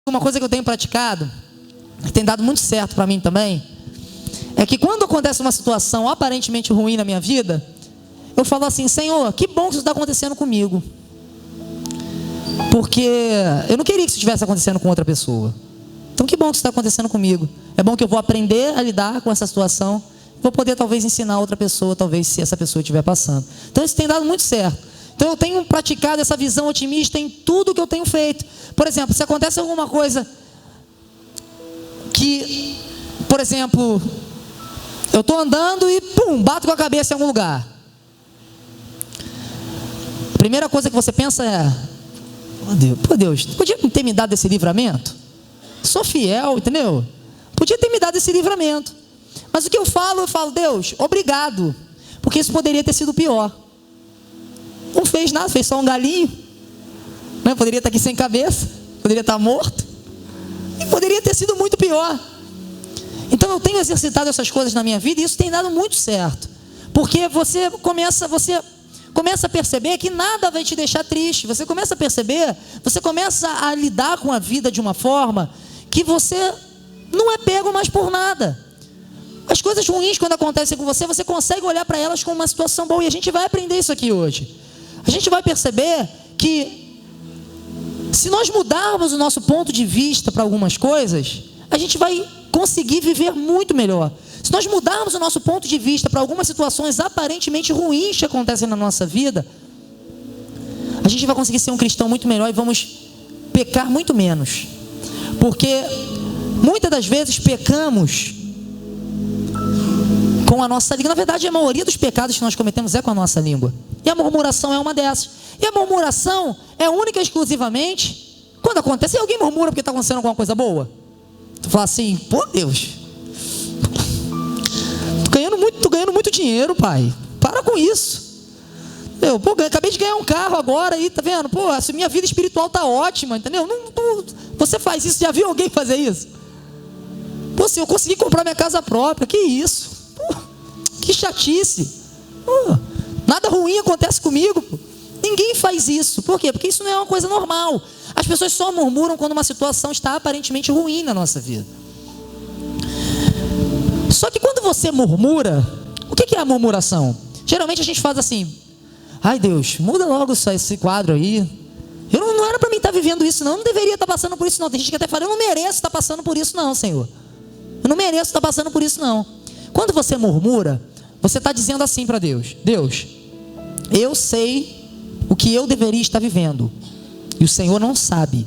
Uma coisa que eu tenho praticado, que tem dado muito certo para mim também, é que quando acontece uma situação aparentemente ruim na minha vida, eu falo assim: Senhor, que bom que isso está acontecendo comigo, porque eu não queria que isso estivesse acontecendo com outra pessoa. Então que bom que isso está acontecendo comigo. É bom que eu vou aprender a lidar com essa situação, vou poder talvez ensinar outra pessoa, talvez se essa pessoa estiver passando. Então isso tem dado muito certo. Então eu tenho praticado essa visão otimista em tudo que eu tenho feito. Por exemplo, se acontece alguma coisa que, por exemplo, eu estou andando e pum, bato com a cabeça em algum lugar. A primeira coisa que você pensa é: Pô Deus, podia ter me dado esse livramento? Sou fiel, entendeu? Podia ter me dado esse livramento. Mas o que eu falo, Deus, obrigado, porque isso poderia ter sido pior. Não fez nada, fez só um galinho, né? Poderia estar aqui sem cabeça, poderia estar morto, e poderia ter sido muito pior. Então eu tenho exercitado essas coisas na minha vida, e isso tem dado muito certo, porque você começa a perceber que nada vai te deixar triste. Você começa a perceber, você começa a lidar com a vida de uma forma que você não é pego mais por nada. As coisas ruins, quando acontecem com você, você consegue olhar para elas como uma situação boa, e a gente vai aprender isso aqui hoje. A gente vai perceber que se nós mudarmos o nosso ponto de vista para algumas coisas, a gente vai conseguir viver muito melhor. Se nós mudarmos o nosso ponto de vista para algumas situações aparentemente ruins que acontecem na nossa vida, a gente vai conseguir ser um cristão muito melhor e vamos pecar muito menos. Porque muitas das vezes pecamos com a nossa língua. Na verdade, a maioria dos pecados que nós cometemos é com a nossa língua. E a murmuração é uma dessas. E a murmuração é única e exclusivamente quando acontece. E alguém murmura porque está acontecendo alguma coisa boa? Tu fala assim: pô Deus, tô ganhando muito dinheiro, pai. Para com isso. Acabei de ganhar um carro agora aí, tá vendo? Pô, a minha vida espiritual tá ótima, entendeu? Você faz isso, já viu alguém fazer isso? Pô, se eu conseguir comprar minha casa própria, que isso? Pô, que chatice. Pô, nada ruim acontece comigo, pô. Ninguém faz isso. Por quê? Porque isso não é uma coisa normal. As pessoas só murmuram quando uma situação está aparentemente ruim na nossa vida. Só que quando você murmura, o que é a murmuração? Geralmente a gente faz assim: ai Deus, muda logo esse quadro aí. Não era para mim estar vivendo isso não. Eu não deveria estar passando por isso não. Tem gente que até fala: eu não mereço estar passando por isso não, Senhor. Eu não mereço estar passando por isso não. Quando você murmura, você está dizendo assim para Deus: Deus, eu sei o que eu deveria estar vivendo, e o Senhor não sabe.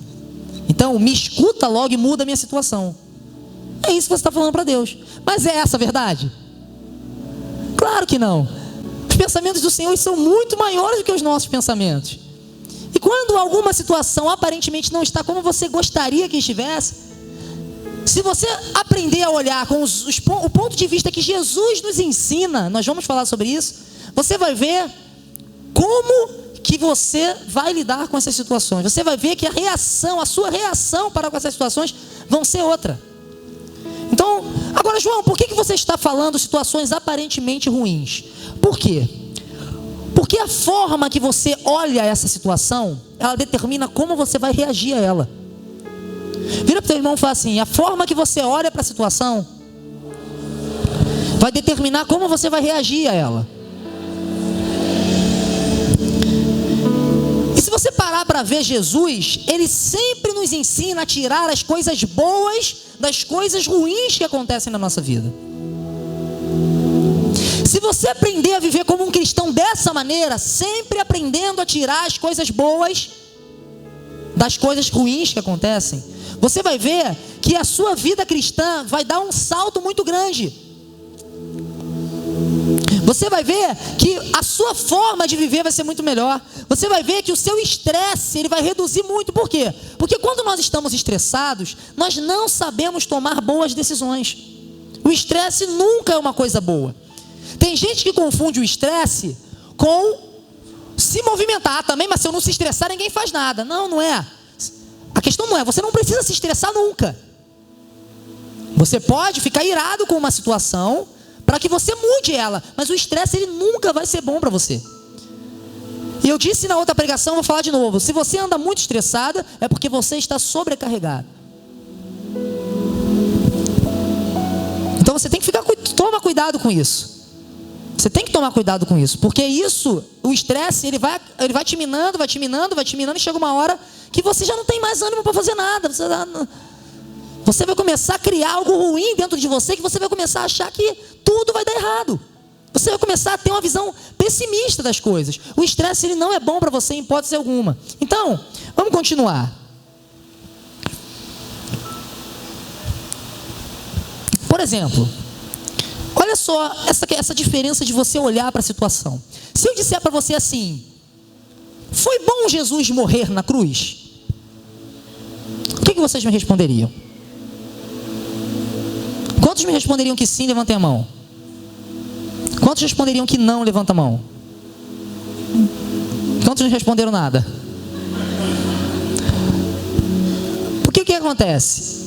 Então me escuta logo e muda a minha situação. É isso que você está falando para Deus. Mas é essa a verdade? Claro que não. Os pensamentos do Senhor são muito maiores do que os nossos pensamentos. E quando alguma situação aparentemente não está como você gostaria que estivesse, se você aprender a olhar com o ponto de vista que Jesus nos ensina, nós vamos falar sobre isso, você vai ver como que você vai lidar com essas situações. Você vai ver que a sua reação para com essas situações vão ser outra. Então, agora João, por que você está falando situações aparentemente ruins? Por quê? Porque a forma que você olha essa situação, ela determina como você vai reagir a ela. Vira para o teu irmão e fala assim: a forma que você olha para a situação vai determinar como você vai reagir a ela. E se você parar para ver Jesus, ele sempre nos ensina a tirar as coisas boas das coisas ruins que acontecem na nossa vida. Se você aprender a viver como um cristão dessa maneira, sempre aprendendo a tirar as coisas boas das coisas ruins que acontecem, você vai ver que a sua vida cristã vai dar um salto muito grande. Você vai ver que a sua forma de viver vai ser muito melhor. Você vai ver que o seu estresse ele vai reduzir muito. Por quê? Porque quando nós estamos estressados, nós não sabemos tomar boas decisões. O estresse nunca é uma coisa boa. Tem gente que confunde o estresse com se movimentar também, mas se eu não se estressar, ninguém faz nada. Não, não é. A questão não é, você não precisa se estressar nunca. Você pode ficar irado com uma situação para que você mude ela, mas o estresse ele nunca vai ser bom para você. E eu disse na outra pregação, vou falar de novo: se você anda muito estressada, é porque você está sobrecarregado. Então você tem que toma cuidado com isso. Você tem que tomar cuidado com isso, porque isso, o estresse, ele vai te minando, e chega uma hora que você já não tem mais ânimo para fazer nada. Você vai começar a criar algo ruim dentro de você, que você vai começar a achar que tudo vai dar errado. Você vai começar a ter uma visão pessimista das coisas. O estresse ele não é bom para você em hipótese alguma. Então, vamos continuar. Por exemplo, olha só essa diferença de você olhar para a situação. Se eu disser para você assim: foi bom Jesus morrer na cruz? O que vocês me responderiam? Quantos me responderiam que sim? Levantem a mão. Quantos responderiam que não? Levanta a mão. Quantos não responderam nada? Porque o que acontece?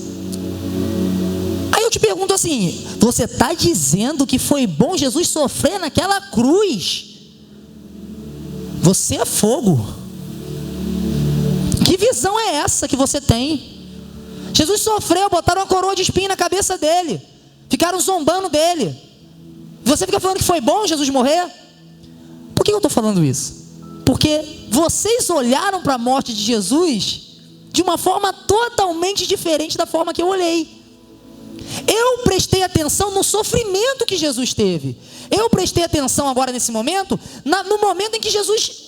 Aí eu te pergunto assim: você está dizendo que foi bom Jesus sofrer naquela cruz? Você é fogo. Que visão é essa que você tem? Jesus sofreu, botaram uma coroa de espinho na cabeça dele, ficaram zombando dele. Você fica falando que foi bom Jesus morrer? Por que eu estou falando isso? Porque vocês olharam para a morte de Jesus de uma forma totalmente diferente da forma que eu olhei. Eu prestei atenção no sofrimento que Jesus teve. Eu prestei atenção agora nesse momento, no momento em que Jesus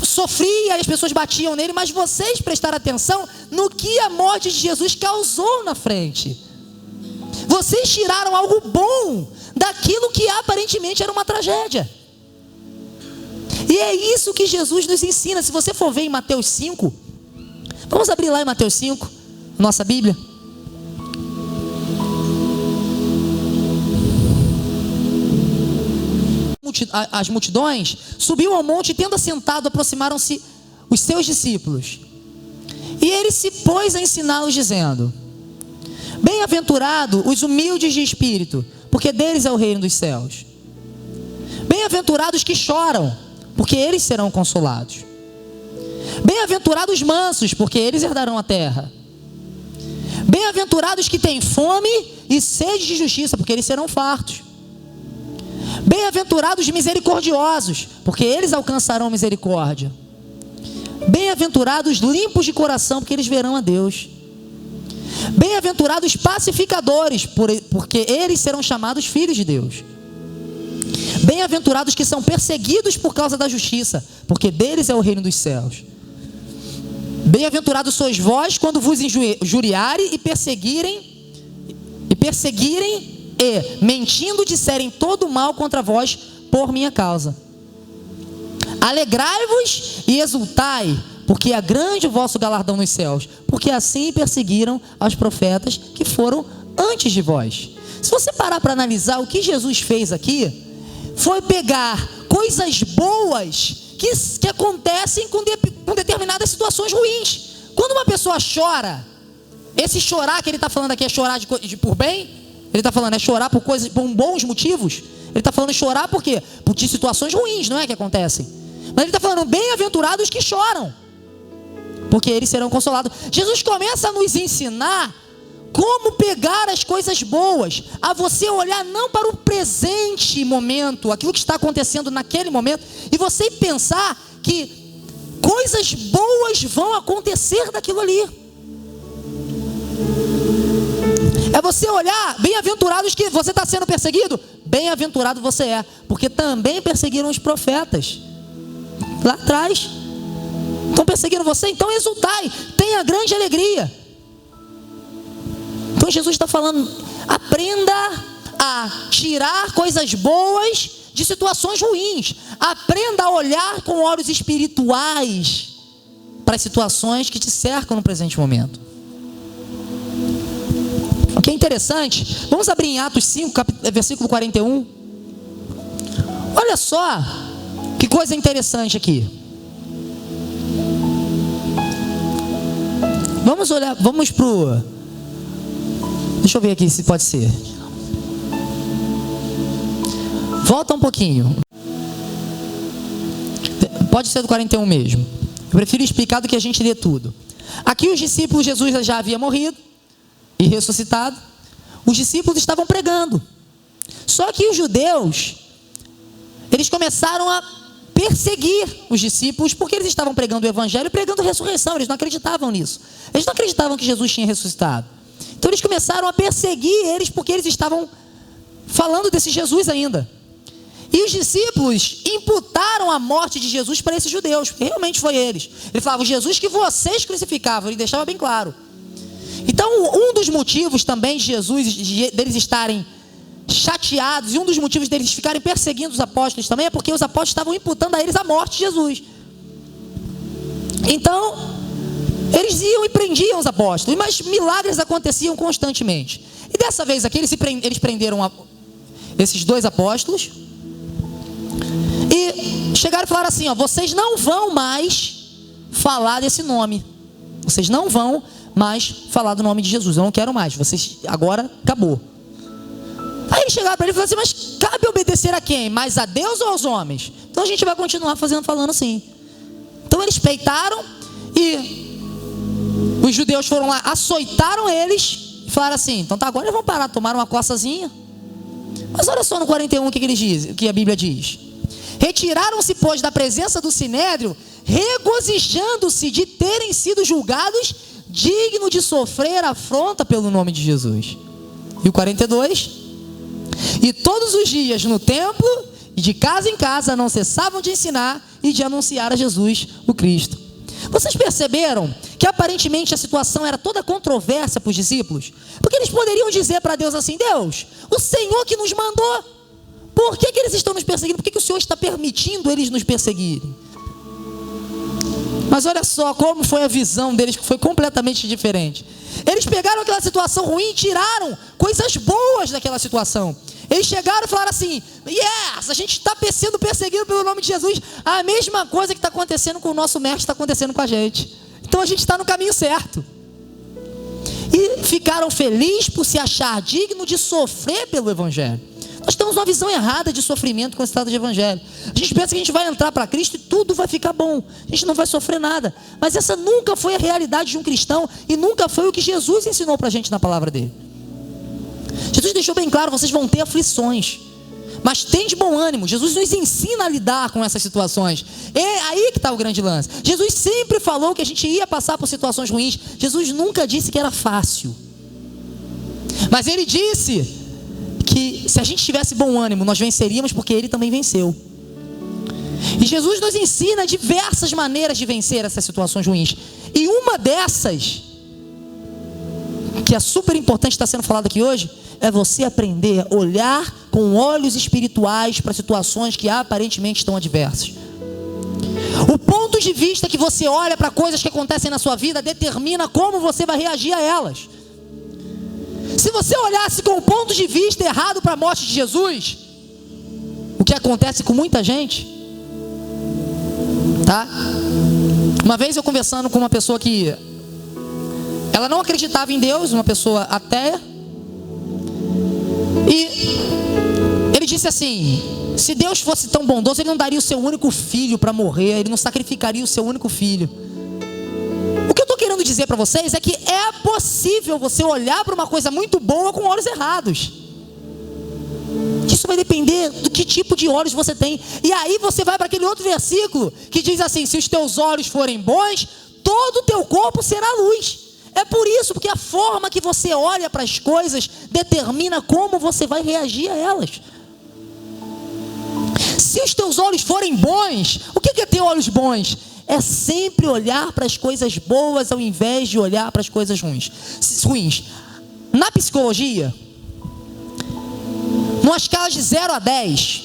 sofria e as pessoas batiam nele, mas vocês prestaram atenção no que a morte de Jesus causou na frente. Vocês tiraram algo bom daquilo que aparentemente era uma tragédia. E é isso que Jesus nos ensina. Se você for ver em Mateus 5, vamos abrir lá em Mateus 5, nossa Bíblia. As multidões, subiu ao monte e tendo assentado, aproximaram-se os seus discípulos. E ele se pôs a ensiná-los dizendo: bem-aventurados os humildes de espírito, porque deles é o reino dos céus. Bem-aventurados que choram, porque eles serão consolados. Bem-aventurados os mansos, porque eles herdarão a terra. Bem-aventurados que têm fome e sede de justiça, porque eles serão fartos. Bem-aventurados misericordiosos, porque eles alcançarão misericórdia. Bem-aventurados limpos de coração, porque eles verão a Deus. Bem-aventurados pacificadores, porque eles serão chamados filhos de Deus. Bem-aventurados que são perseguidos por causa da justiça, porque deles é o reino dos céus. Bem-aventurados sois vós quando vos injuriarem e perseguirem e, mentindo, disserem todo mal contra vós por minha causa. Alegrai-vos e exultai, porque é grande o vosso galardão nos céus, porque assim perseguiram os profetas que foram antes de vós. Se você parar para analisar o que Jesus fez aqui, foi pegar coisas boas que acontecem com determinadas situações ruins. Quando uma pessoa chora, esse chorar que ele está falando aqui é chorar por bem? Ele está falando é chorar por bons motivos? Ele está falando chorar por quê? Por situações ruins, não é que acontecem? Mas ele está falando bem-aventurados que choram, porque eles serão consolados. Jesus começa a nos ensinar como pegar as coisas boas, a você olhar não para o presente momento, aquilo que está acontecendo naquele momento, e você pensar que coisas boas vão acontecer daquilo ali. É você olhar, bem-aventurados que você está sendo perseguido, bem-aventurado você é, porque também perseguiram os profetas lá atrás. Estão perseguindo você, então exultai, tenha grande alegria. Então Jesus está falando, aprenda a tirar coisas boas de situações ruins. Aprenda a olhar com olhos espirituais para as situações que te cercam no presente momento. O que é interessante, vamos abrir em Atos 5, versículo 41. Olha só que coisa interessante aqui. Vamos olhar, vamos pro... Deixa eu ver aqui se pode ser. Volta um pouquinho. Pode ser do 41 mesmo. Eu prefiro explicar do que a gente lê tudo. Aqui os discípulos, Jesus já havia morrido e ressuscitado. Os discípulos estavam pregando. Só que os judeus, eles começaram a perseguir os discípulos porque eles estavam pregando o evangelho e pregando a ressurreição. Eles não acreditavam nisso. Eles não acreditavam que Jesus tinha ressuscitado. Então eles começaram a perseguir eles porque eles estavam falando desse Jesus ainda. E os discípulos imputaram a morte de Jesus para esses judeus, porque realmente foi eles. Ele falava, o Jesus que vocês crucificavam, ele deixava bem claro. Então um dos motivos também de Jesus, deles estarem chateados, e um dos motivos deles ficarem perseguindo os apóstolos também, é porque os apóstolos estavam imputando a eles a morte de Jesus. Então eles iam e prendiam os apóstolos, mas milagres aconteciam constantemente. E dessa vez aqui eles prenderam esses dois apóstolos e chegaram e falaram assim, ó, vocês não vão mais falar desse nome. Vocês não vão mais falar do nome de Jesus. Eu não quero mais. Vocês, agora acabou. Aí eles chegaram para ele e falaram assim, mas cabe obedecer a quem? Mais a Deus ou aos homens? Então a gente vai continuar falando assim. Então eles peitaram e os judeus foram lá, açoitaram eles e falaram assim, então tá, agora eles vão parar, tomaram uma coçazinha. Mas olha só no 41 o que eles dizem, o que a Bíblia diz. Retiraram-se, pois, da presença do sinédrio, regozijando-se de terem sido julgados dignos de sofrer afronta pelo nome de Jesus. E o 42? E todos os dias no templo e de casa em casa não cessavam de ensinar e de anunciar a Jesus, o Cristo. Vocês perceberam que aparentemente a situação era toda controversa para os discípulos? Porque eles poderiam dizer para Deus assim, Deus, o Senhor que nos mandou, por que eles estão nos perseguindo? Por que o Senhor está permitindo eles nos perseguirem? Mas olha só como foi a visão deles, que foi completamente diferente. Eles pegaram aquela situação ruim e tiraram coisas boas daquela situação. Eles chegaram e falaram assim, yes, a gente está sendo perseguido pelo nome de Jesus. A mesma coisa que está acontecendo com o nosso mestre está acontecendo com a gente. Então a gente está no caminho certo. E ficaram felizes por se achar digno de sofrer pelo evangelho. Nós temos uma visão errada de sofrimento com esse estado de evangelho. A gente pensa que a gente vai entrar para Cristo e tudo vai ficar bom. A gente não vai sofrer nada. Mas essa nunca foi a realidade de um cristão e nunca foi o que Jesus ensinou para a gente na palavra dele. Jesus deixou bem claro, vocês vão ter aflições, mas tem de bom ânimo. Jesus nos ensina a lidar com essas situações. É aí que está o grande lance. Jesus sempre falou que a gente ia passar por situações ruins. Jesus nunca disse que era fácil. Mas ele disse que se a gente tivesse bom ânimo, nós venceríamos, porque ele também venceu. E Jesus nos ensina diversas maneiras de vencer essas situações ruins. E uma dessas, que é super importante, está sendo falado aqui hoje, é você aprender a olhar com olhos espirituais para situações que aparentemente estão adversas. O ponto de vista que você olha para coisas que acontecem na sua vida determina como você vai reagir a elas. Se você olhasse com o ponto de vista errado para a morte de Jesus, o que acontece com muita gente, tá? Uma vez eu conversando com uma pessoa que ela não acreditava em Deus, uma pessoa ateia, e ele disse assim, se Deus fosse tão bondoso, ele não daria o seu único filho para morrer, ele não sacrificaria o seu único filho. O que eu estou querendo dizer para vocês é que é possível você olhar para uma coisa muito boa com olhos errados. Isso vai depender do que tipo de olhos você tem. E aí você vai para aquele outro versículo que diz assim: se os teus olhos forem bons, todo o teu corpo será luz. É por isso, porque a forma que você olha para as coisas determina como você vai reagir a elas. Se os teus olhos forem bons, o que é ter olhos bons? É sempre olhar para as coisas boas ao invés de olhar para as coisas ruins. Na psicologia, numa escala de 0 a 10,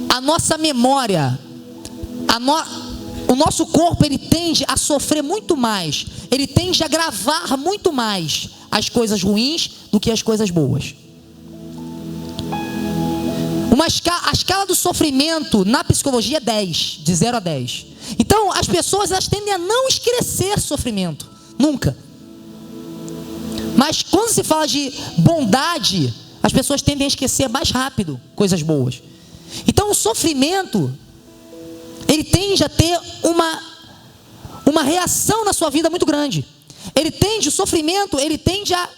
a nossa memória, o nosso corpo, ele tende a sofrer muito mais, ele tende a gravar muito mais as coisas ruins do que as coisas boas. A escala do sofrimento na psicologia é 10, de 0 a 10. Então as pessoas, elas tendem a não esquecer sofrimento, nunca. Mas quando se fala de bondade, as pessoas tendem a esquecer mais rápido coisas boas. Então o sofrimento, ele tende a ter uma reação na sua vida muito grande. O sofrimento, ele tende a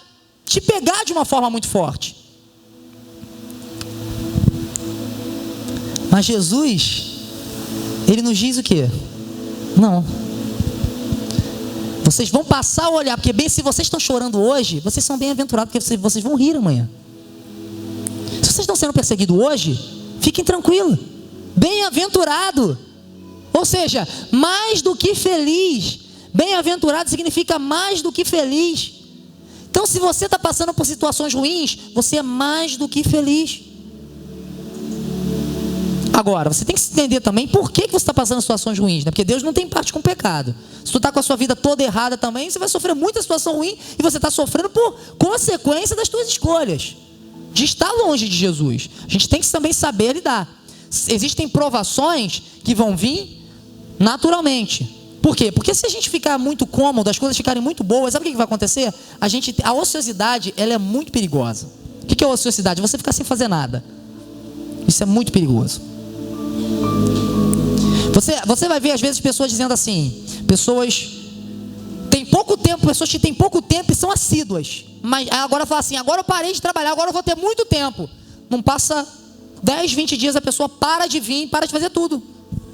te pegar de uma forma muito forte. Mas Jesus, ele nos diz o quê? Não. Vocês vão passar a olhar, porque bem, se vocês estão chorando hoje, vocês são bem-aventurados, porque vocês vão rir amanhã. Se vocês estão sendo perseguidos hoje, fiquem tranquilos. Bem-aventurado. Ou seja, mais do que feliz. Bem-aventurado significa mais do que feliz. Então, se você está passando por situações ruins, você é mais do que feliz. Agora, você tem que entender também por que você está passando situações ruins, né? Porque Deus não tem parte com o pecado. Se tu está com a sua vida toda errada também, você vai sofrer muita situação ruim, e você está sofrendo por consequência das tuas escolhas, de estar longe de Jesus. A gente tem que também saber lidar. Existem provações que vão vir naturalmente. Por quê? Porque se a gente ficar muito cômodo, as coisas ficarem muito boas, sabe o que vai acontecer? A ociosidade, ela é muito perigosa. O que é a ociosidade? Você ficar sem fazer nada. Isso é muito perigoso. Você vai ver às vezes pessoas dizendo assim, pessoas que têm pouco tempo e são assíduas, mas agora fala assim: agora eu parei de trabalhar, agora eu vou ter muito tempo. Não passa 10, 20 dias, a pessoa para de vir, para de fazer tudo,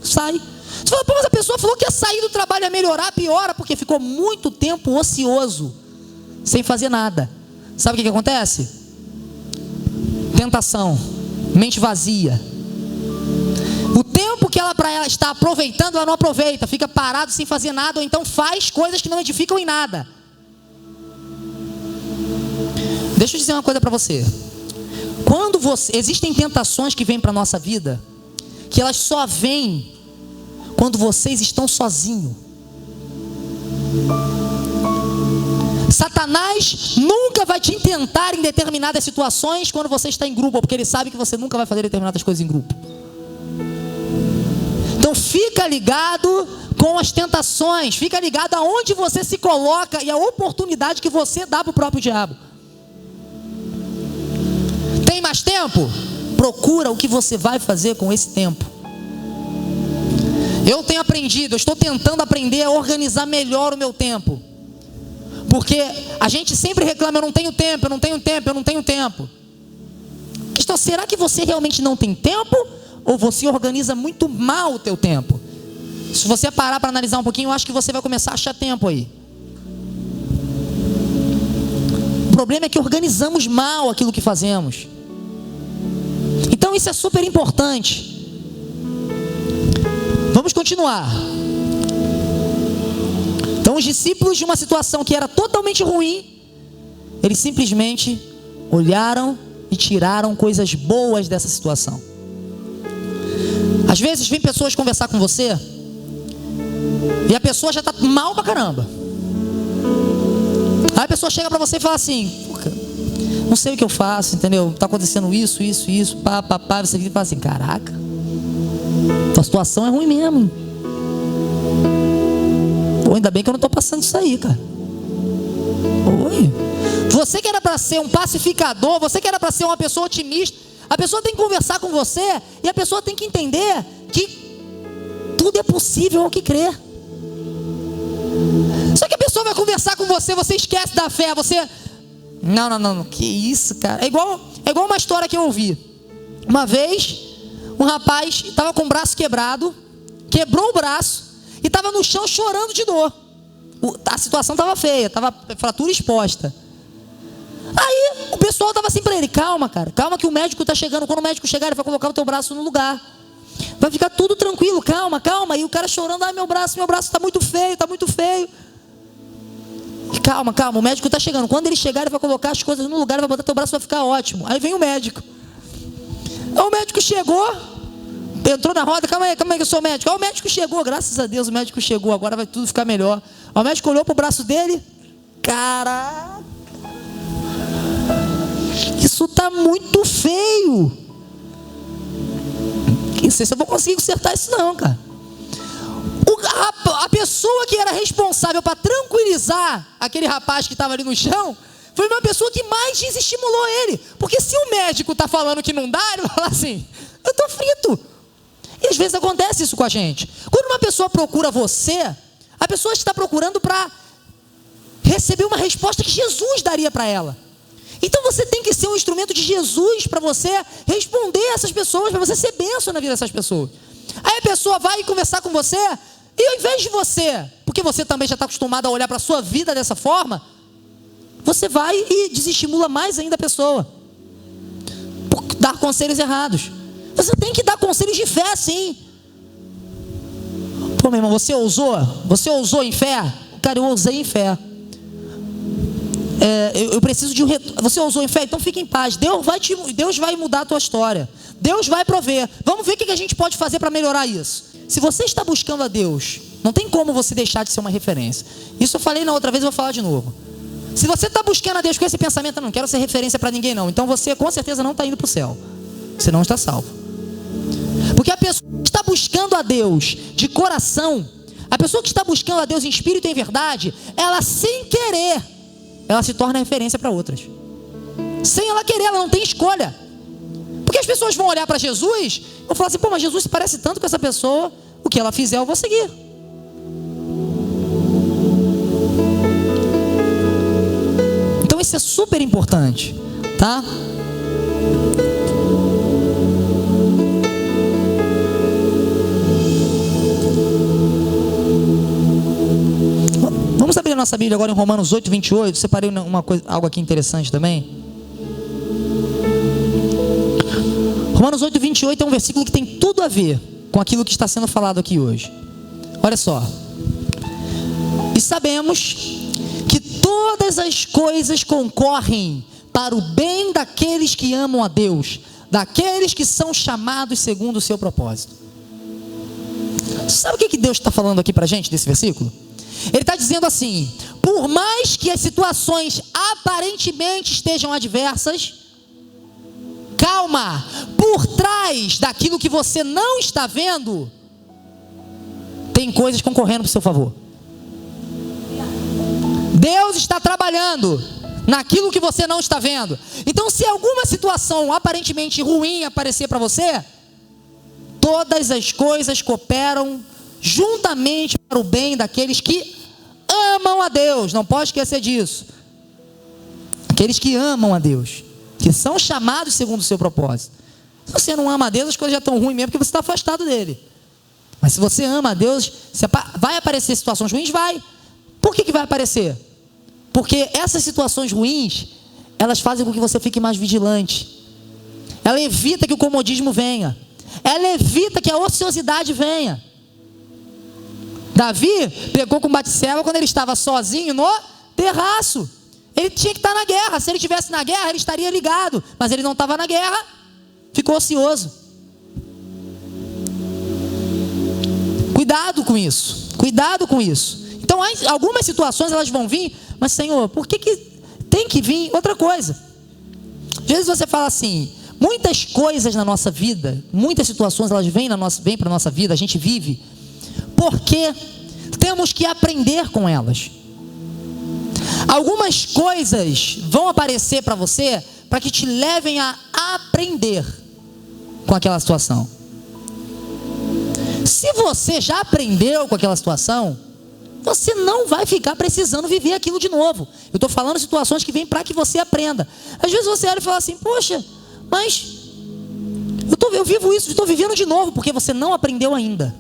sai. Você fala: pô, mas a pessoa falou que ia sair do trabalho, ia melhorar, piora, porque ficou muito tempo ocioso, sem fazer nada. Sabe o que acontece? Tentação, mente vazia. O tempo que ela está aproveitando, ela não aproveita, fica parado sem fazer nada, ou então faz coisas que não edificam em nada. Deixa eu dizer uma coisa para você. Existem tentações que vêm para a nossa vida, que elas só vêm quando vocês estão sozinhos. Satanás nunca vai te tentar em determinadas situações quando você está em grupo, porque ele sabe que você nunca vai fazer determinadas coisas em grupo. Então fica ligado com as tentações, fica ligado aonde você se coloca e a oportunidade que você dá para o próprio diabo. Tem mais tempo? Procura o que você vai fazer com esse tempo. Eu estou tentando aprender a organizar melhor o meu tempo. Porque a gente sempre reclama: eu não tenho tempo, eu não tenho tempo, eu não tenho tempo. Então, será que você realmente não tem tempo? Ou você organiza muito mal o teu tempo? Se você parar para analisar um pouquinho, eu acho que você vai começar a achar tempo aí. O problema é que organizamos mal aquilo que fazemos. Então isso é super importante. Vamos continuar. Então os discípulos, de uma situação que era totalmente ruim, eles simplesmente olharam e tiraram coisas boas dessa situação. Às vezes vem pessoas conversar com você e a pessoa já está mal pra caramba. Aí a pessoa chega pra você e fala assim: não sei o que eu faço, entendeu? Tá acontecendo isso, pá. Você fala assim: caraca, tua situação é ruim mesmo. Pô, ainda bem que eu não tô passando isso aí, cara. Oi. Você que era para ser um pacificador, você que era para ser uma pessoa otimista, a pessoa tem que conversar com você e a pessoa tem que entender que tudo é possível ao que crer. Só que a pessoa vai conversar com você, você esquece da fé, você... Não, que isso, cara. É igual uma história que eu ouvi. Uma vez, um rapaz estava com o braço quebrado, quebrou o braço e estava no chão chorando de dor. A situação estava feia, estava fratura exposta. Aí o pessoal estava assim para ele: calma, cara, calma que o médico está chegando. Quando o médico chegar, ele vai colocar o teu braço no lugar. Vai ficar tudo tranquilo, calma, calma. E o cara chorando: ai, meu braço está muito feio, está muito feio. E calma, calma, o médico está chegando. Quando ele chegar, ele vai colocar as coisas no lugar, vai botar teu braço, vai ficar ótimo. Aí vem o médico. Aí o médico chegou, entrou na roda: calma aí que eu sou médico. Aí o médico chegou, graças a Deus o médico chegou, agora vai tudo ficar melhor. Aí o médico olhou para o braço dele: caraca, isso está muito feio. Não sei se eu vou conseguir consertar isso não, cara. A pessoa que era responsável para tranquilizar aquele rapaz que estava ali no chão foi uma pessoa que mais desestimulou ele. Porque se o médico está falando que não dá, ele vai falar assim: eu estou frito. E às vezes acontece isso com a gente. Quando uma pessoa procura você, a pessoa está procurando para receber uma resposta que Jesus daria para ela. Então você tem que ser um instrumento de Jesus para você responder a essas pessoas, para você ser bênção na vida dessas pessoas. Aí a pessoa vai conversar com você, e ao invés de você, porque você também já está acostumado a olhar para a sua vida dessa forma, você vai e desestimula mais ainda a pessoa por dar conselhos errados. Você tem que dar conselhos de fé, sim. Pô, meu irmão, você ousou em fé? Cara, eu ousei em fé. Eu preciso de um retorno. Você ousou em fé? Então fique em paz. Deus vai mudar a tua história. Deus vai prover. Vamos ver o que a gente pode fazer para melhorar isso. Se você está buscando a Deus, não tem como você deixar de ser uma referência. Isso eu falei na outra vez, eu vou falar de novo. Se você está buscando a Deus com esse pensamento: eu não quero ser referência para ninguém não, então você com certeza não está indo para o céu. Você não está salvo. Porque a pessoa que está buscando a Deus de coração, a pessoa que está buscando a Deus em espírito e em verdade, ela sem querer, ela se torna referência para outras. Sem ela querer, ela não tem escolha. Porque as pessoas vão olhar para Jesus e vão falar assim: pô, mas Jesus se parece tanto com essa pessoa, o que ela fizer eu vou seguir. Então isso é super importante, tá? Vamos abrir a nossa Bíblia agora em Romanos 8, 28. Separei algo aqui interessante também. Romanos 8, 28 é um versículo que tem tudo a ver com aquilo que está sendo falado aqui hoje. Olha só: e sabemos que todas as coisas concorrem para o bem daqueles que amam a Deus, daqueles que são chamados segundo o seu propósito. Sabe o que Deus está falando aqui para a gente nesse versículo? Ele está dizendo assim: por mais que as situações aparentemente estejam adversas, calma, por trás daquilo que você não está vendo, tem coisas concorrendo para o seu favor. Deus está trabalhando naquilo que você não está vendo. Então, se alguma situação aparentemente ruim aparecer para você, todas as coisas cooperam juntamente para o bem daqueles que amam a Deus. Não pode esquecer disso. Aqueles que amam a Deus, que são chamados segundo o seu propósito. Se você não ama a Deus, as coisas já estão ruins mesmo, porque você está afastado dele. Mas se você ama a Deus, vai aparecer situações ruins? Vai. Por que vai aparecer? Porque essas situações ruins, elas fazem com que você fique mais vigilante. Ela evita que o comodismo venha. Ela evita que a ociosidade venha. Davi pegou com Batseba quando ele estava sozinho no terraço. Ele tinha que estar na guerra. Se ele estivesse na guerra, ele estaria ligado. Mas ele não estava na guerra, ficou ocioso. Cuidado com isso. Cuidado com isso. Então, algumas situações elas vão vir, mas Senhor, por que tem que vir outra coisa? Às vezes você fala assim: muitas coisas na nossa vida, muitas situações elas vêm para a nossa vida, a gente vive, porque temos que aprender com elas. Algumas coisas vão aparecer para você para que te levem a aprender com aquela situação. Se você já aprendeu com aquela situação, você não vai ficar precisando viver aquilo de novo. Eu estou falando de situações que vêm para que você aprenda. Às vezes você olha e fala assim: poxa, mas eu vivo isso, estou vivendo de novo, porque você não aprendeu ainda.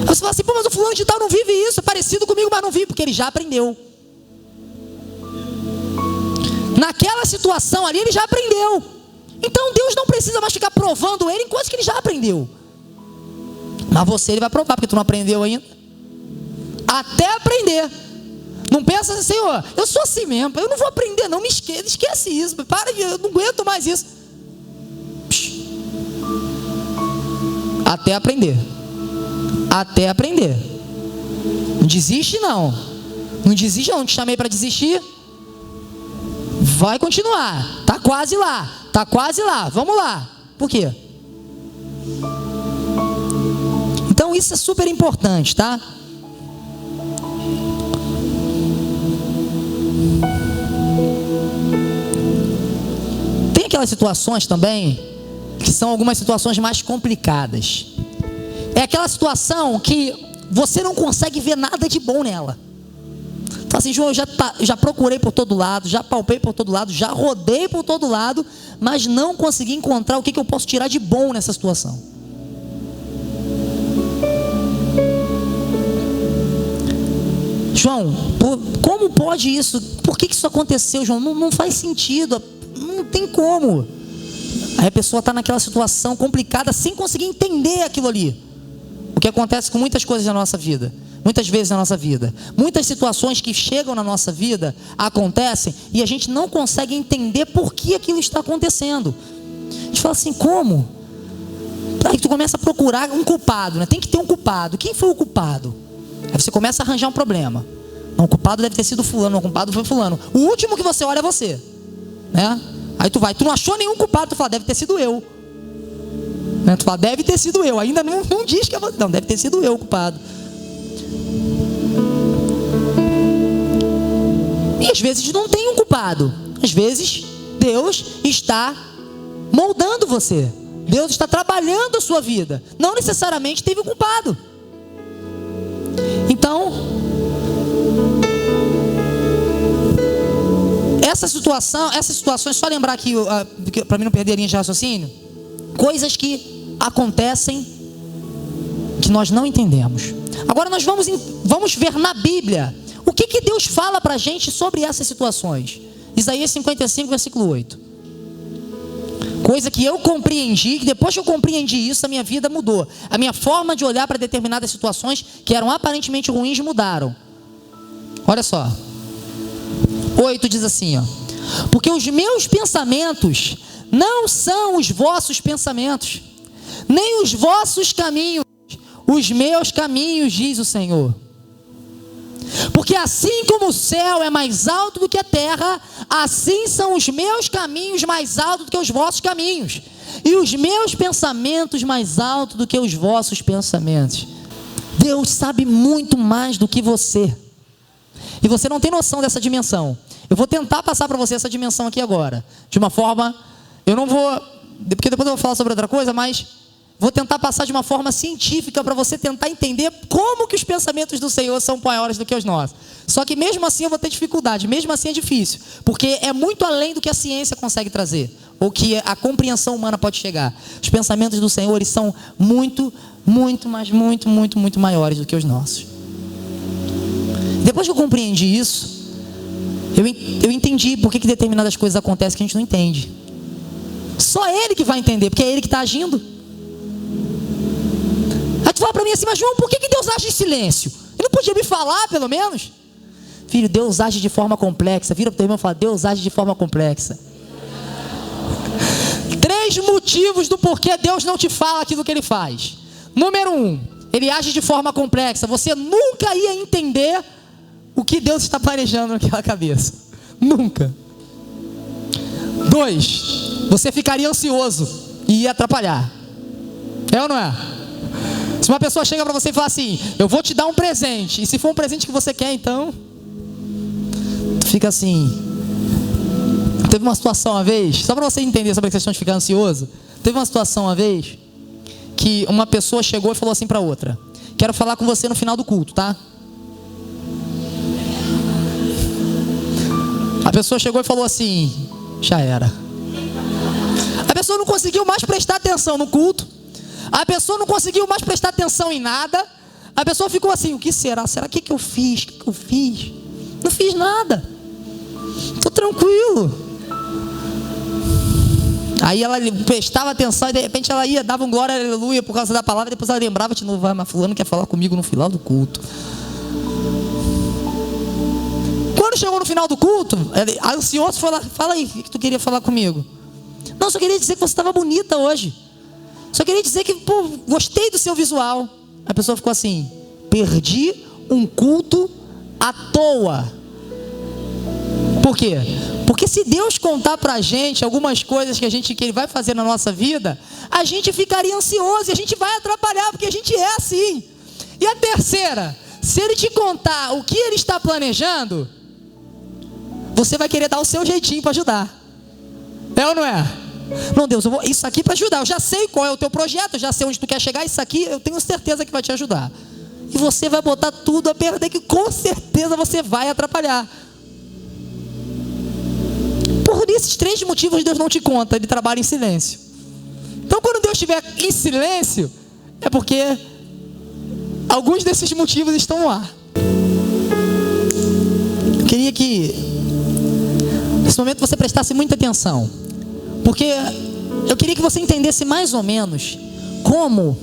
Aí você fala assim, pô, mas o fulano de tal não vive isso, é parecido comigo, mas não vive, porque ele já aprendeu. Naquela situação ali, ele já aprendeu. Então Deus não precisa mais ficar provando ele em coisas que ele já aprendeu. Mas você, ele vai provar, porque tu não aprendeu ainda. Até aprender. Não pensa assim, Senhor, eu sou assim mesmo, eu não vou aprender não, me esquece isso, para, eu não aguento mais isso. Até aprender. Até aprender. Não desiste não. Não desiste não, não te chamei para desistir. Vai continuar. Tá quase lá. Tá quase lá. Vamos lá. Por quê? Então isso é super importante, tá? Tem aquelas situações também que são algumas situações mais complicadas. É aquela situação que você não consegue ver nada de bom nela. Então assim, João, eu já procurei por todo lado, já palpei por todo lado, já rodei por todo lado, mas não consegui encontrar o que eu posso tirar de bom nessa situação. João, como pode isso? Por que isso aconteceu, João? Não faz sentido, não tem como. Aí a pessoa está naquela situação complicada sem conseguir entender aquilo ali. O que acontece com muitas coisas na nossa vida, muitas vezes na nossa vida, muitas situações que chegam na nossa vida acontecem e a gente não consegue entender por que aquilo está acontecendo. A gente fala assim, como? Aí tu começa a procurar um culpado, né? Tem que ter um culpado. Quem foi o culpado? Aí você começa a arranjar um problema. Não, o culpado deve ter sido fulano, o culpado foi fulano. O último que você olha é você, né? Aí tu não achou nenhum culpado, tu fala, deve ter sido eu. Né? Tu fala, deve ter sido eu. Ainda não diz que é você. Não, deve ter sido eu o culpado. E às vezes não tem um culpado. Às vezes Deus está moldando você. Deus está trabalhando a sua vida. Não necessariamente teve um culpado. Então, essas situações, só lembrar aqui, para mim não perder a linha de raciocínio, coisas que acontecem que nós não entendemos. Agora nós vamos ver na Bíblia o que Deus fala para a gente sobre essas situações. Isaías 55, versículo 8. Coisa que eu compreendi, que depois que eu compreendi isso, a minha vida mudou. A minha forma de olhar para determinadas situações que eram aparentemente ruins mudaram. Olha só. 8 diz assim, ó. Porque os meus pensamentos não são os vossos pensamentos, nem os vossos caminhos, os meus caminhos, diz o Senhor. Porque assim como o céu é mais alto do que a terra, assim são os meus caminhos mais altos do que os vossos caminhos, e os meus pensamentos mais altos do que os vossos pensamentos. Deus sabe muito mais do que você, e você não tem noção dessa dimensão. Eu vou tentar passar para você essa dimensão aqui agora, de uma forma, eu não vou, porque depois eu vou falar sobre outra coisa, mas vou tentar passar de uma forma científica para você tentar entender como que os pensamentos do Senhor são maiores do que os nossos. Só que mesmo assim eu vou ter dificuldade, mesmo assim é difícil, porque é muito além do que a ciência consegue trazer, ou que a compreensão humana pode chegar. Os pensamentos do Senhor, eles são muito, mas muito maiores do que os nossos. Depois que eu compreendi isso, eu entendi por que determinadas coisas acontecem que a gente não entende. Só Ele que vai entender, porque é Ele que está agindo. Aí tu fala para mim assim, mas João, por que Deus age em silêncio? Ele não podia me falar, pelo menos? Filho, Deus age de forma complexa. Vira para o teu irmão e fala, Deus age de forma complexa. 3 motivos do porquê Deus não te fala aquilo que Ele faz. Número 1, Ele age de forma complexa. Você nunca ia entender o que Deus está planejando naquela cabeça. Nunca. 2, você ficaria ansioso e ia atrapalhar. É ou não é? Se uma pessoa chega para você e fala assim, eu vou te dar um presente, e se for um presente que você quer, então tu fica assim. Teve uma situação uma vez, só para você entender sobre a questão de ficar ansioso, teve uma situação uma vez que uma pessoa chegou e falou assim para outra, quero falar com você no final do culto, tá? A pessoa chegou e falou assim, já era. A pessoa não conseguiu mais prestar atenção no culto. A pessoa não conseguiu mais prestar atenção em nada. A pessoa ficou assim, o que será? Será que eu fiz? O que eu fiz? Não fiz nada. Estou tranquilo. Aí ela prestava atenção e de repente ela ia, dava um glória, aleluia por causa da palavra. E depois ela lembrava de novo, mas fulano quer falar comigo no final do culto. Quando chegou no final do culto, aí o senhor foi lá, fala aí, o que tu queria falar comigo? Não, só queria dizer que você estava bonita hoje. Só queria dizer que, pô, gostei do seu visual. A pessoa ficou assim, perdi um culto à toa. Por quê? Porque se Deus contar pra gente algumas coisas que Ele vai fazer na nossa vida, a gente ficaria ansioso e a gente vai atrapalhar, porque a gente é assim. E a terceira, se Ele te contar o que Ele está planejando, você vai querer dar o seu jeitinho para ajudar. É ou não é? Não, Deus, eu vou isso aqui para ajudar. Eu já sei qual é o teu projeto, eu já sei onde tu quer chegar. Isso aqui eu tenho certeza que vai te ajudar. E você vai botar tudo a perder, que com certeza você vai atrapalhar. Por esses 3 motivos Deus não te conta, Ele trabalha em silêncio. Então quando Deus estiver em silêncio, é porque alguns desses motivos estão lá. Eu queria que nesse momento você prestasse muita atenção, porque eu queria que você entendesse mais ou menos como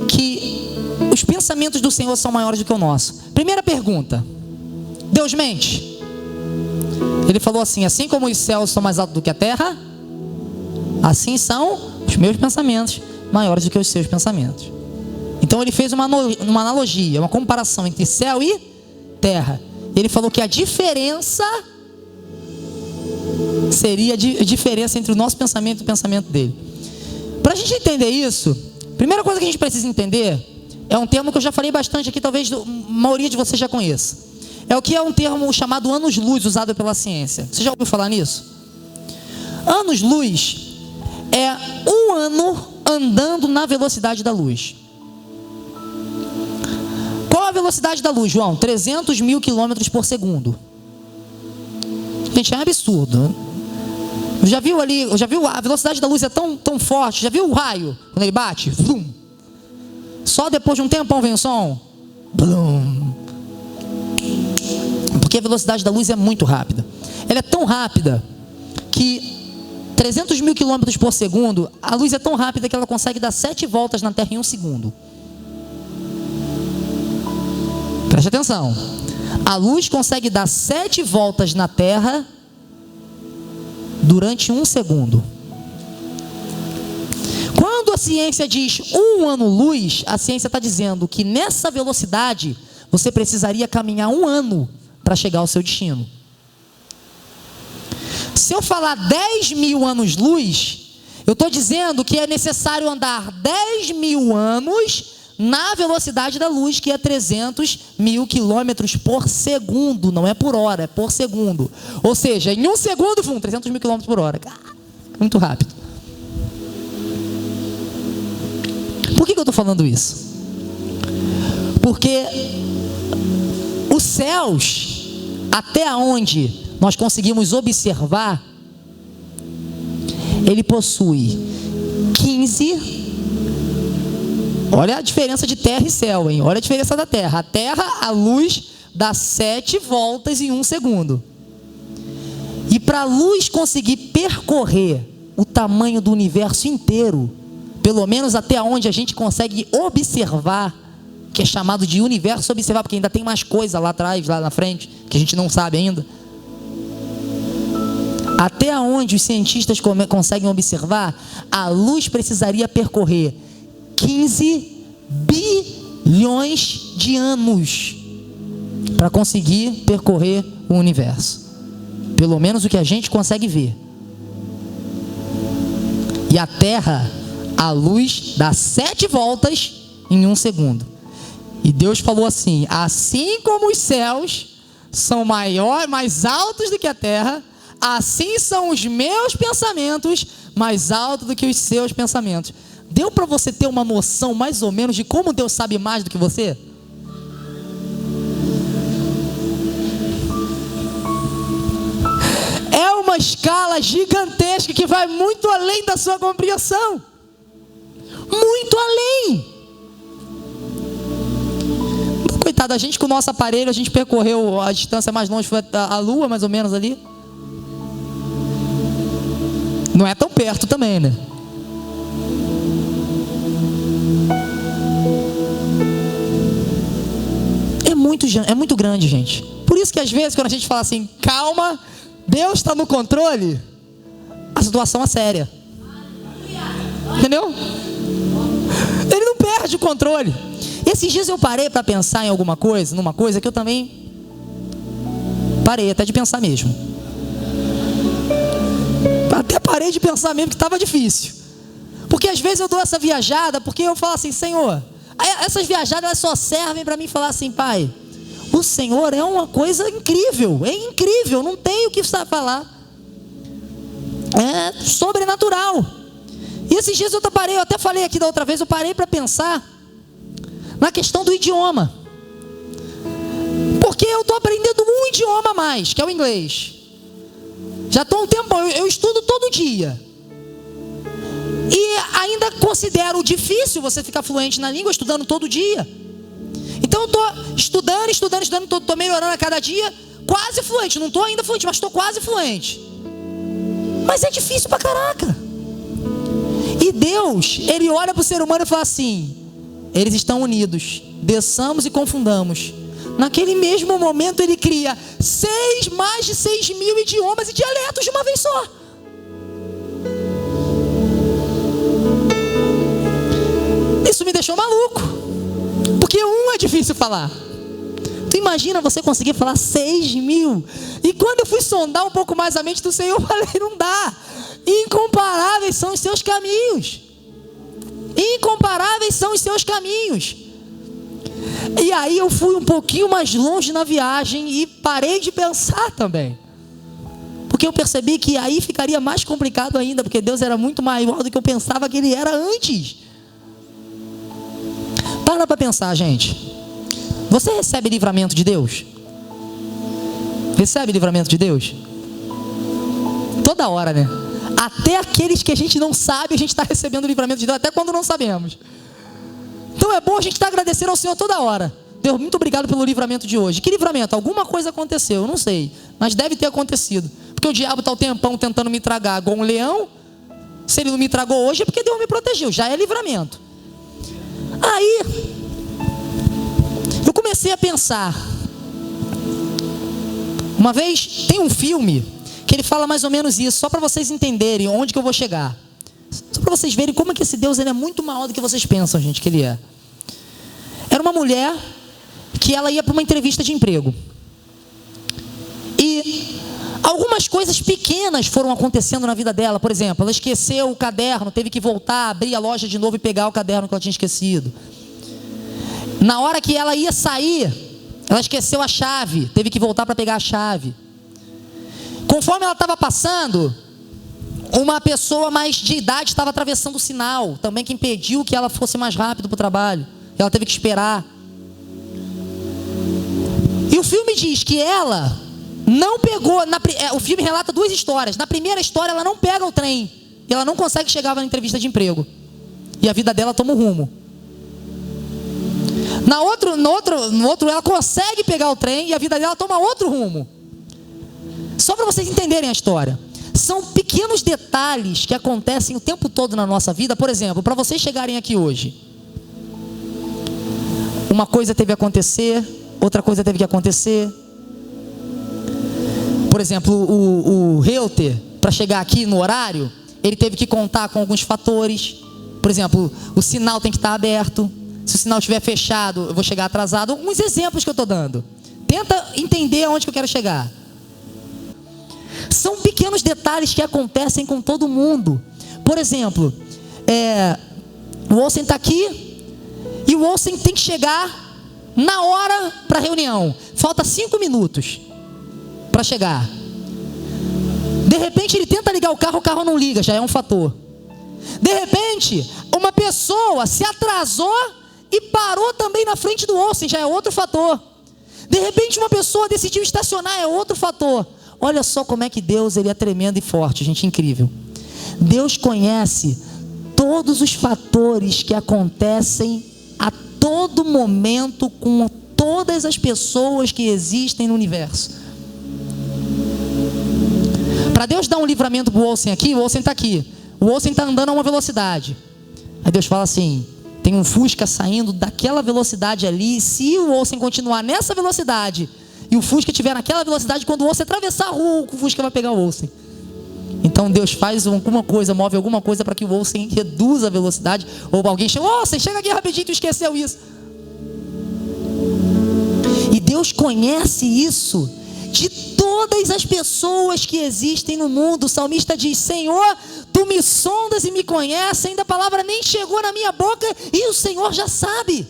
que os pensamentos do Senhor são maiores do que o nosso. Primeira pergunta: Deus mente? Ele falou assim, assim como os céus são mais altos do que a terra, assim são os meus pensamentos maiores do que os seus pensamentos. Então ele fez uma analogia, uma comparação entre céu e terra. Ele falou que a diferença seria a diferença entre o nosso pensamento e o pensamento dele. Para a gente entender isso, a primeira coisa que a gente precisa entender é um termo que eu já falei bastante aqui, talvez a maioria de vocês já conheça. É o que é um termo chamado anos-luz, usado pela ciência. Você já ouviu falar nisso? Anos-luz é um ano andando na velocidade da luz. Qual a velocidade da luz, João? 300 mil quilômetros por segundo. Gente, é um absurdo. Já viu a velocidade da luz é tão forte? Já viu o raio, quando ele bate? Vum. Só depois de um tempão vem o som? Blum. Porque a velocidade da luz é muito rápida. Ela é tão rápida que 300 mil quilômetros por segundo, a luz é tão rápida que ela consegue dar 7 voltas na Terra em 1 segundo. Preste atenção. A luz consegue dar 7 voltas na Terra durante 1 segundo. Quando a ciência diz 1 ano-luz, a ciência está dizendo que nessa velocidade você precisaria caminhar 1 ano para chegar ao seu destino. Se eu falar 10 mil anos-luz, eu estou dizendo que é necessário andar 10 mil anos na velocidade da luz, que é 300 mil quilômetros por segundo. Não é por hora, é por segundo. Ou seja, em 1 segundo, 300 mil quilômetros por hora. Muito rápido. Por que eu estou falando isso? Porque os céus, até onde nós conseguimos observar, ele possui 15. Olha a diferença de terra e céu, hein? Olha a diferença da terra. A terra, a luz dá 7 voltas em 1 segundo. E para a luz conseguir percorrer o tamanho do universo inteiro, pelo menos até onde a gente consegue observar, que é chamado de universo observar, porque ainda tem mais coisa lá atrás, lá na frente, que a gente não sabe ainda. Até onde os cientistas conseguem observar, a luz precisaria percorrer 15 bilhões de anos para conseguir percorrer o universo. Pelo menos o que a gente consegue ver. E a Terra, a luz dá 7 voltas em 1 segundo. E Deus falou assim: assim como os céus são mais altos do que a terra, assim são os meus pensamentos mais altos do que os seus pensamentos. Deu para você ter uma noção mais ou menos de como Deus sabe mais do que você? É uma escala gigantesca que vai muito além da sua compreensão. Muito além. Coitado, a gente com o nosso aparelho, a gente percorreu a distância mais longe, foi a Lua mais ou menos ali. Não é tão perto também, né? É muito grande, gente. Por isso que às vezes quando a gente fala assim, calma, Deus está no controle, a situação é séria. Entendeu? Ele não perde o controle. Esses dias eu parei para pensar em alguma coisa, numa coisa que eu também parei até de pensar mesmo. Até parei de pensar mesmo que estava difícil. Porque às vezes eu dou essa viajada, porque eu falo assim, Senhor, essas viajadas elas só servem para mim falar assim, Pai, o Senhor é uma coisa incrível, não tem o que falar. É sobrenatural. E esses dias eu até falei aqui da outra vez, eu parei para pensar na questão do idioma. Porque eu estou aprendendo um idioma a mais, que é o inglês. Já estou há um tempo, eu estudo todo dia. E ainda considero difícil você ficar fluente na língua estudando todo dia. Então eu estou estudando, estou melhorando a cada dia, quase fluente. Não estou ainda fluente, mas estou quase fluente. Mas é difícil pra caraca. E Deus, Ele olha para o ser humano e fala assim, eles estão unidos, desçamos e confundamos. Naquele mesmo momento Ele cria mais de 6.000 idiomas e dialetos de uma vez só. Isso me deixou maluco, porque é difícil falar. Tu imagina você conseguir falar 6.000? E quando eu fui sondar um pouco mais a mente do Senhor, eu falei, não dá. Incomparáveis são os seus caminhos. Incomparáveis são os seus caminhos. E aí eu fui um pouquinho mais longe na viagem e parei de pensar também. Porque eu percebi que aí ficaria mais complicado ainda, porque Deus era muito maior do que eu pensava que Ele era antes. Para pensar, gente. Você recebe livramento de Deus? Recebe livramento de Deus? Toda hora, né? Até aqueles que a gente não sabe, a gente está recebendo livramento de Deus, até quando não sabemos. Então é bom a gente estar agradecendo ao Senhor toda hora. Deus, muito obrigado pelo livramento de hoje. Que livramento? Alguma coisa aconteceu, eu não sei, mas deve ter acontecido. Porque o diabo está o tempão tentando me tragar igual um leão. Se ele não me tragou hoje é porque Deus me protegeu, já é livramento. Aí eu comecei a pensar. Uma vez tem um filme que ele fala mais ou menos isso, só para vocês entenderem onde que eu vou chegar. Só para vocês verem como é que esse Deus ele é muito maior do que vocês pensam, gente, que Ele é. Era uma mulher que ela ia para uma entrevista de emprego. E algumas coisas pequenas foram acontecendo na vida dela. Por exemplo, ela esqueceu o caderno, teve que voltar, abrir a loja de novo e pegar o caderno que ela tinha esquecido. Na hora que ela ia sair, ela esqueceu a chave, teve que voltar para pegar a chave. Conforme ela estava passando, uma pessoa mais de idade estava atravessando o sinal, também que impediu que ela fosse mais rápido para o trabalho. Ela teve que esperar. E o filme diz que ela não pegou, o filme relata duas histórias. Na primeira história ela não pega o trem, ela não consegue chegar na entrevista de emprego. E a vida dela toma um rumo. No outro ela consegue pegar o trem e a vida dela toma outro rumo. Só para vocês entenderem a história. São pequenos detalhes que acontecem o tempo todo na nossa vida. Por exemplo, para vocês chegarem aqui hoje, uma coisa teve que acontecer, outra coisa teve que acontecer. Por exemplo, o Reuter, para chegar aqui no horário, ele teve que contar com alguns fatores. Por exemplo, o sinal tem que estar aberto. Se o sinal estiver fechado, eu vou chegar atrasado. Alguns exemplos que eu estou dando. Tenta entender aonde que eu quero chegar. São pequenos detalhes que acontecem com todo mundo. Por exemplo, o Olsen está aqui e o Olsen tem que chegar na hora para a reunião. Falta 5 minutos para chegar. De repente ele tenta ligar o carro não liga, já é um fator. De repente, uma pessoa se atrasou e parou também na frente do Olsen, já é outro fator. De repente uma pessoa decidiu estacionar, é outro fator. Olha só como é que Deus ele é tremendo e forte, gente, incrível. Deus conhece todos os fatores que acontecem a todo momento com todas as pessoas que existem no universo. Para Deus dar um livramento para o Olsen aqui, o Olsen está aqui. O Olsen está andando a uma velocidade. Aí Deus fala assim: tem um Fusca saindo daquela velocidade ali. Se o Olsen continuar nessa velocidade e o Fusca estiver naquela velocidade, quando o Olsen atravessar a rua, o Fusca vai pegar o Olsen. Então Deus faz alguma coisa, move alguma coisa para que o Olsen reduza a velocidade. Ou alguém chega: Olsen, chega aqui rapidinho, tu esqueceu isso. E Deus conhece isso de todas as pessoas que existem no mundo. O salmista diz: Senhor, tu me sondas e me conheces, ainda a palavra nem chegou na minha boca e o Senhor já sabe.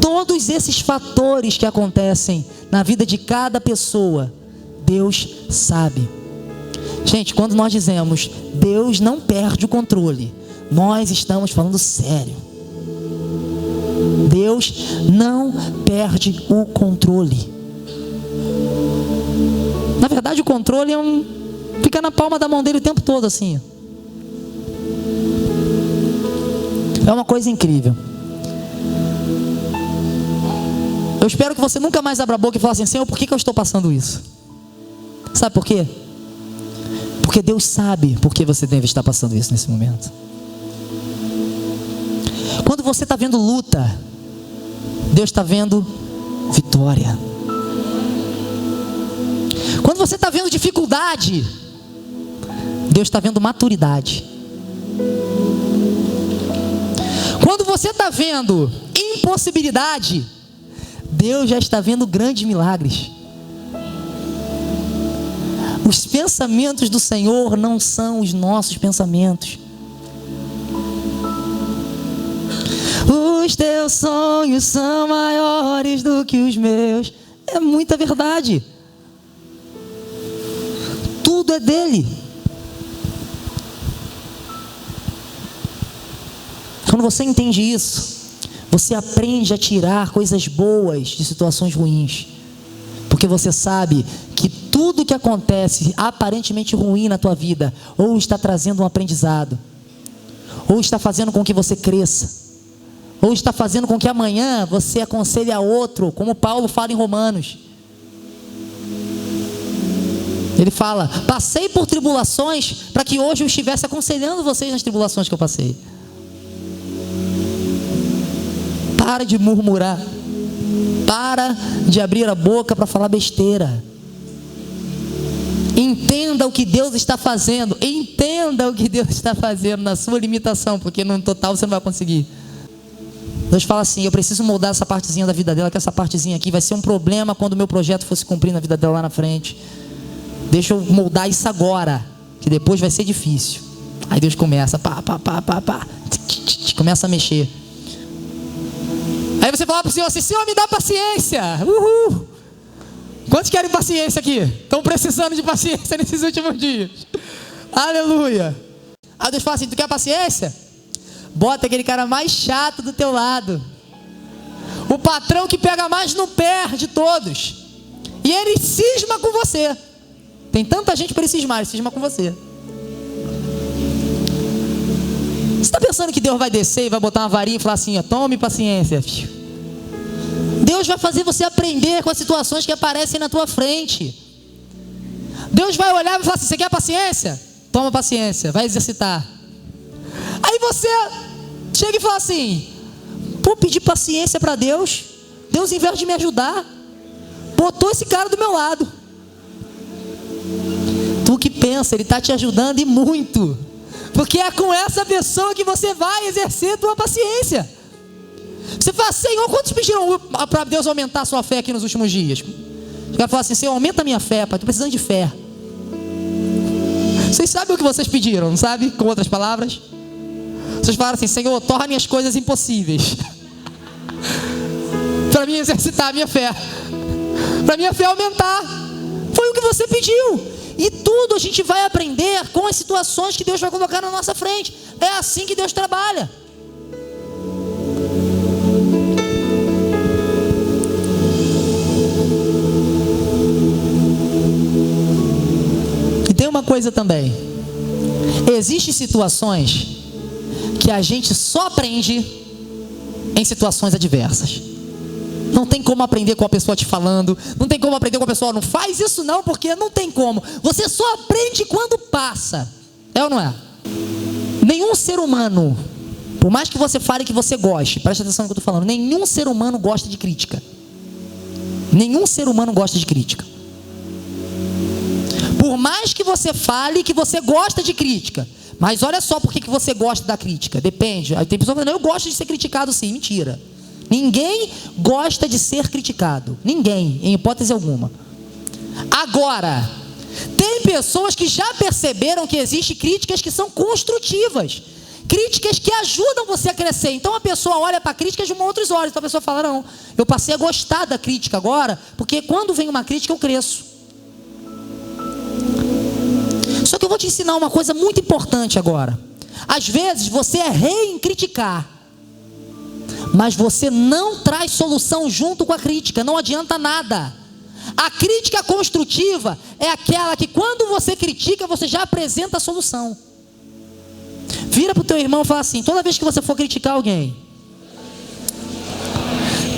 Todos esses fatores que acontecem na vida de cada pessoa, Deus sabe. Gente, quando nós dizemos Deus não perde o controle, nós estamos falando sério. Deus não perde o controle. Na verdade, o controle fica na palma da mão dele o tempo todo assim. É uma coisa incrível. Eu espero que você nunca mais abra a boca e fale assim: Senhor, por que eu estou passando isso? Sabe por quê? Porque Deus sabe por que você deve estar passando isso nesse momento. Quando você está vendo luta, Deus está vendo vitória. Quando você está vendo dificuldade, Deus está vendo maturidade. Quando você está vendo impossibilidade, Deus já está vendo grandes milagres. Os pensamentos do Senhor não são os nossos pensamentos. Os teus sonhos são maiores do que os meus. É muita verdade. Tudo é dele. Quando você entende isso, você aprende a tirar coisas boas de situações ruins. Porque você sabe que tudo que acontece aparentemente ruim na tua vida, ou está trazendo um aprendizado, ou está fazendo com que você cresça, ou está fazendo com que amanhã você aconselhe a outro, como Paulo fala em Romanos. Ele fala: passei por tribulações para que hoje eu estivesse aconselhando vocês nas tribulações que eu passei. Para de murmurar. Para de abrir a boca para falar besteira. Entenda o que Deus está fazendo. Entenda o que Deus está fazendo na sua limitação, porque no total você não vai conseguir. Deus fala assim: eu preciso moldar essa partezinha da vida dela, que essa partezinha aqui vai ser um problema quando o meu projeto for se cumprir na vida dela lá na frente. Deixa eu moldar isso agora, que depois vai ser difícil. Aí Deus começa, começa a mexer. Aí você fala para o Senhor assim: Senhor, me dá paciência. Uhul. Quantos querem paciência aqui? Estão precisando de paciência nesses últimos dias. Aleluia. Aí Deus fala assim: tu quer paciência? Bota aquele cara mais chato do teu lado, o patrão que pega mais no pé de todos, e ele cisma com você. Tem tanta gente para ele cismar, ele cisma com você. Você está pensando que Deus vai descer e vai botar uma varinha e falar assim: ó, tome paciência? Deus vai fazer você aprender com as situações que aparecem na tua frente. Deus vai olhar e falar assim: você quer paciência? Toma paciência, vai exercitar. Aí você chega e fala assim: pô, pedir paciência para Deus. Deus, em vez de me ajudar, botou esse cara do meu lado. Tu que pensa, ele está te ajudando e muito, porque é com essa pessoa que você vai exercer tua paciência. Você fala: Senhor, quantos pediram para Deus aumentar a sua fé aqui nos últimos dias? O cara fala assim: Senhor, aumenta a minha fé, pai, estou precisando de fé. Vocês sabem o que vocês pediram, não sabe? Com outras palavras, vocês falaram assim: Senhor, torne as coisas impossíveis para mim exercitar a minha fé, para minha fé aumentar. Foi o que você pediu. E tudo a gente vai aprender com as situações que Deus vai colocar na nossa frente. É assim que Deus trabalha. E tem uma coisa também: Existem situações que a gente só aprende em situações adversas. Não tem como aprender com a pessoa te falando, não tem como aprender com a pessoa, não faz isso não, porque não tem como. Você só aprende quando passa. É ou não é? Nenhum ser humano, por mais que você fale que você goste, presta atenção no que eu estou falando, nenhum ser humano gosta de crítica. Nenhum ser humano gosta de crítica. Por mais que você fale que você gosta de crítica, mas olha só por que você gosta da crítica. Depende. Tem pessoas falando, eu gosto de ser criticado sim. Mentira. Ninguém gosta de ser criticado. Ninguém, em hipótese alguma. Agora, tem pessoas que já perceberam que existem críticas que são construtivas. Críticas que ajudam você a crescer. Então a pessoa olha para a crítica de outros olhos. Então a pessoa fala, não, eu passei a gostar da crítica agora, porque quando vem uma crítica eu cresço. Só que eu vou te ensinar uma coisa muito importante agora. Às vezes você é rei em criticar, mas você não traz solução junto com a crítica. Não adianta nada. A crítica construtiva é aquela que quando você critica, você já apresenta a solução. Vira para o teu irmão e fala assim, toda vez que você for criticar alguém,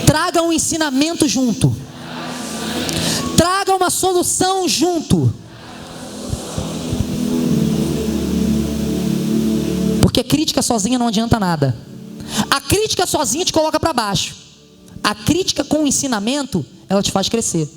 traga um ensinamento junto. Traga uma solução junto. Porque crítica sozinha não adianta nada. A crítica sozinha te coloca para baixo. A crítica com o ensinamento, ela te faz crescer.